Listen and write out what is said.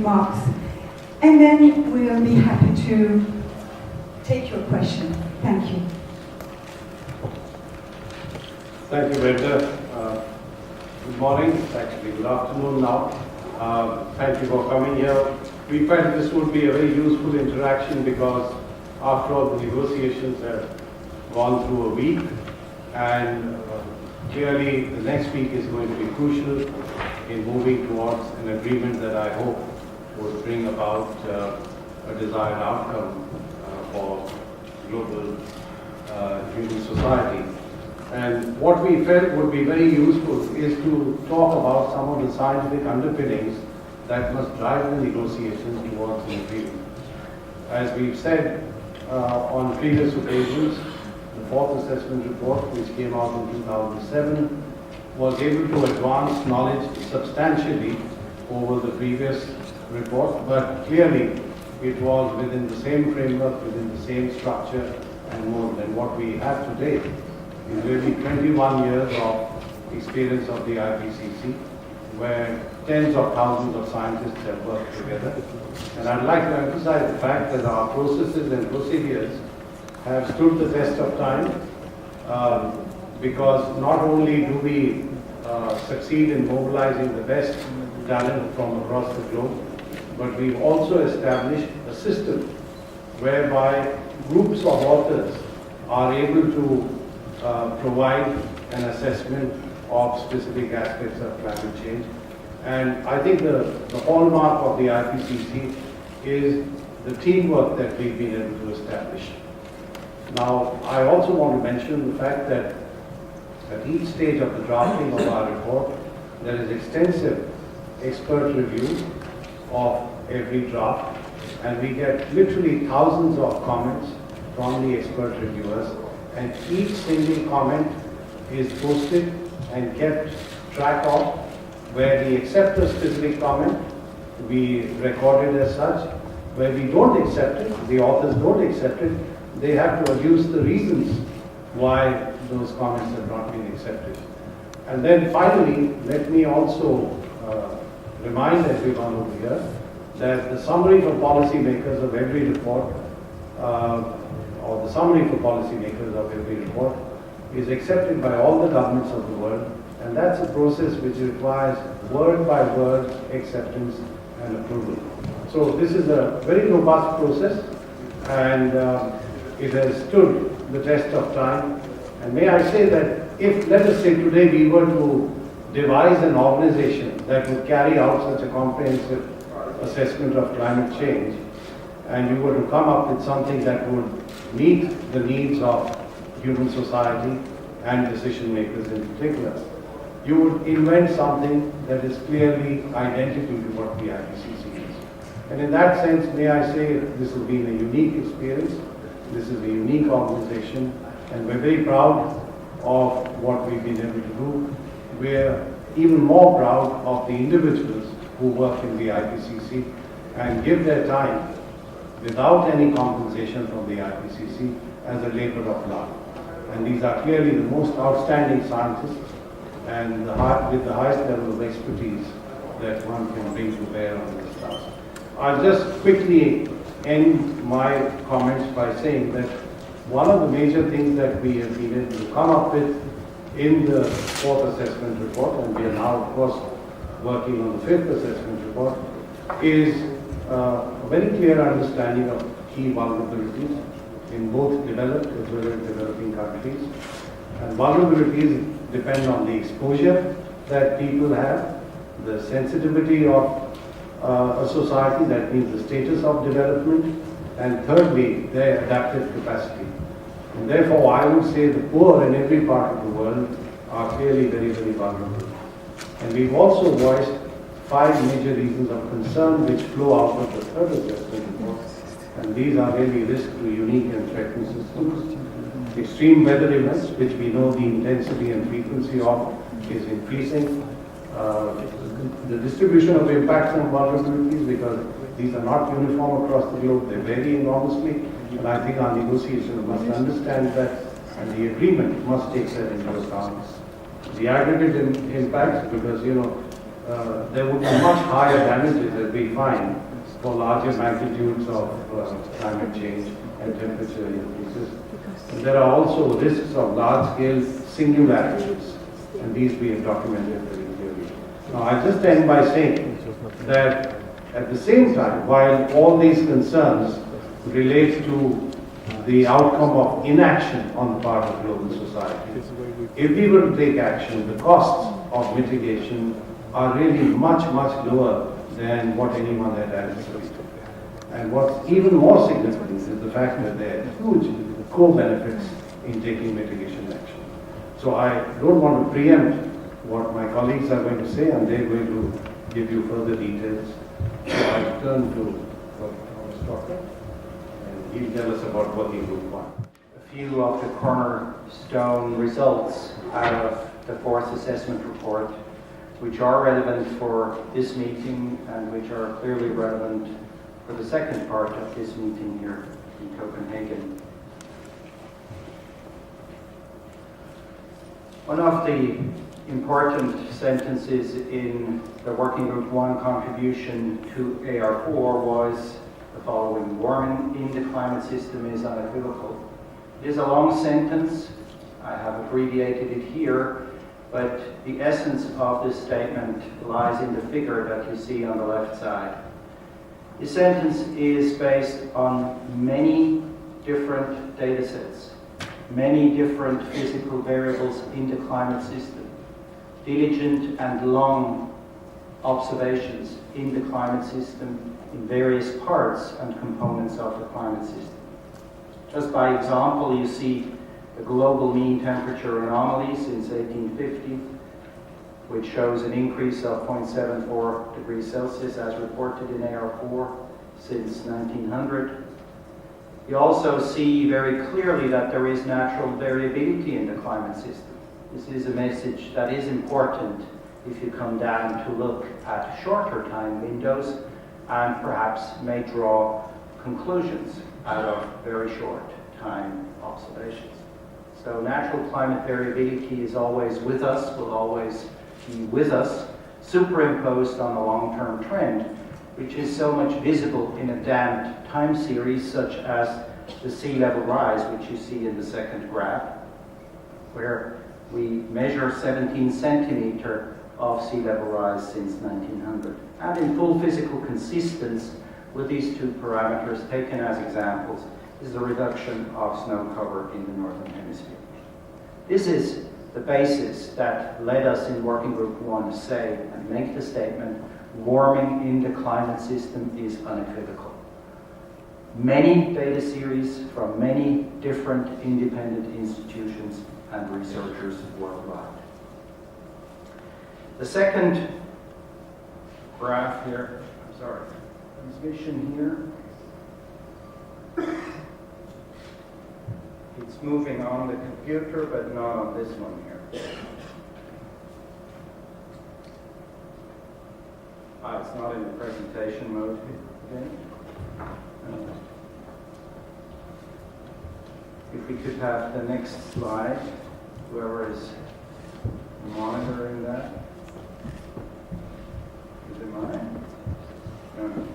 remarks. And then we'll be happy to take your question. Thank you. Thank you, Rajendra. Good morning. It's actually good afternoon now. Thank you for coming here. We felt this would be a very useful interaction because after all the negotiations have gone through a week, and clearly the next week is going to be crucial in moving towards an agreement that I hope will bring about a desired outcome for global human society. And what we felt would be very useful is to talk about some of the scientific underpinnings that must drive the negotiations towards an agreement. As we've said on previous occasions, the fourth assessment report, which came out in 2007, was able to advance knowledge substantially over the previous report, but clearly it was within the same framework, within the same structure and mode than what we have today. In really 21 years of experience of the IPCC, where tens of thousands of scientists have worked together. And I'd like to emphasize the fact that our processes and procedures have stood the test of time, because not only do we succeed in mobilizing the best talent from across the globe, but we've also established a system whereby groups of authors are able to provide an assessment of specific aspects of climate change. And I think the hallmark of the IPCC is the teamwork that we've been able to establish. Now, I also want to mention the fact that at each stage of the drafting of our report, there is extensive expert review of every draft, and we get literally thousands of comments from the expert reviewers, and each single comment is posted and kept track of. Where we accept a specific comment, we record it as such. Where we don't accept it, the authors don't accept it, they have to adduce the reasons why those comments have not been accepted. And then finally, let me also remind everyone over here that the summary for policymakers of every report, or the summary for policymakers of every report, is accepted by all the governments of the world, and that's a process which requires word-by-word acceptance and approval. So this is a very robust process, and it has stood the test of time. And may I say that if, let us say today, we were to devise an organization that would carry out such a comprehensive assessment of climate change, and you were to come up with something that would meet the needs of human society and decision makers in particular, you would invent something that is clearly identical to what the IPCC is. And in that sense, may I say, this has been a unique experience, this is a unique organization, and we're very proud of what we've been able to do. We're even more proud of the individuals who work in the IPCC and give their time without any compensation from the IPCC as a labor of love. And these are clearly the most outstanding scientists and with the highest level of expertise that one can bring to bear on this task. I'll just quickly end my comments by saying that one of the major things that we have been able to come up with in the fourth assessment report, and we are now of course working on the fifth assessment report, is a very clear understanding of key vulnerabilities in both developed as well as developing countries. And vulnerabilities depend on the exposure that people have, the sensitivity of a society, that means the status of development, and thirdly, their adaptive capacity. And therefore, I would say the poor in every part of the world are clearly very, very vulnerable. And we've also voiced 5 major reasons of concern which flow out of the third assessment report. And these are really risk to unique and threatened systems. Extreme weather events, which we know the intensity and frequency of is increasing. The distribution of impacts and vulnerabilities, because these are not uniform across the globe, they vary enormously. And I think our negotiations must understand that, and the agreement must take that into account. The aggregate impacts, because there would be much higher damages that we find for larger magnitudes of climate change and temperature increases. And there are also risks of large-scale singularities, and these we have documented very clearly. Now, I'll just end by saying that at the same time, while all these concerns relate to the outcome of inaction on the part of global society, if we were to take action, the costs of mitigation are really much, much lower than what anyone had anticipated. And what's even more significant is the fact that there are huge co-benefits in taking mitigation action. So I don't want to preempt what my colleagues are going to say, and they're going to give you further details. So I turn to Thomas Dr. and he'll tell us about working group 1. A few of the cornerstone results out of the fourth assessment report, which are relevant for this meeting and which are clearly relevant for the second part of this meeting here in Copenhagen. One of the important sentences in the Working Group 1 contribution to AR4 was the following: warming in the climate system is unequivocal. It is a long sentence. I have abbreviated it here, but the essence of this statement lies in the figure that you see on the left side. This sentence is based on many different data sets, many different physical variables in the climate system, diligent and long observations in the climate system in various parts and components of the climate system. Just by example, you see the global mean temperature anomaly since 1850, which shows an increase of 0.74 degrees Celsius as reported in AR4 since 1900. You also see very clearly that there is natural variability in the climate system. This is a message that is important if you come down to look at shorter time windows and perhaps may draw conclusions out of very short time observations. So natural climate variability is always with us, will always be with us, superimposed on a long-term trend, which is so much visible in a damped time series such as the sea level rise, which you see in the second graph, where we measure 17 centimeter of sea level rise since 1900. And in full physical consistence with these two parameters taken as examples is the reduction of snow cover in the northern hemisphere. This is the basis that led us in Working Group 1 to say and make the statement, warming in the climate system is unequivocal. Many data series from many different independent institutions and researchers worldwide. The second graph here, transmission here. It's moving on the computer, but not on this one here. It's not in the presentation mode again. If we could have the next slide, whoever is monitoring that. Is it mine? No.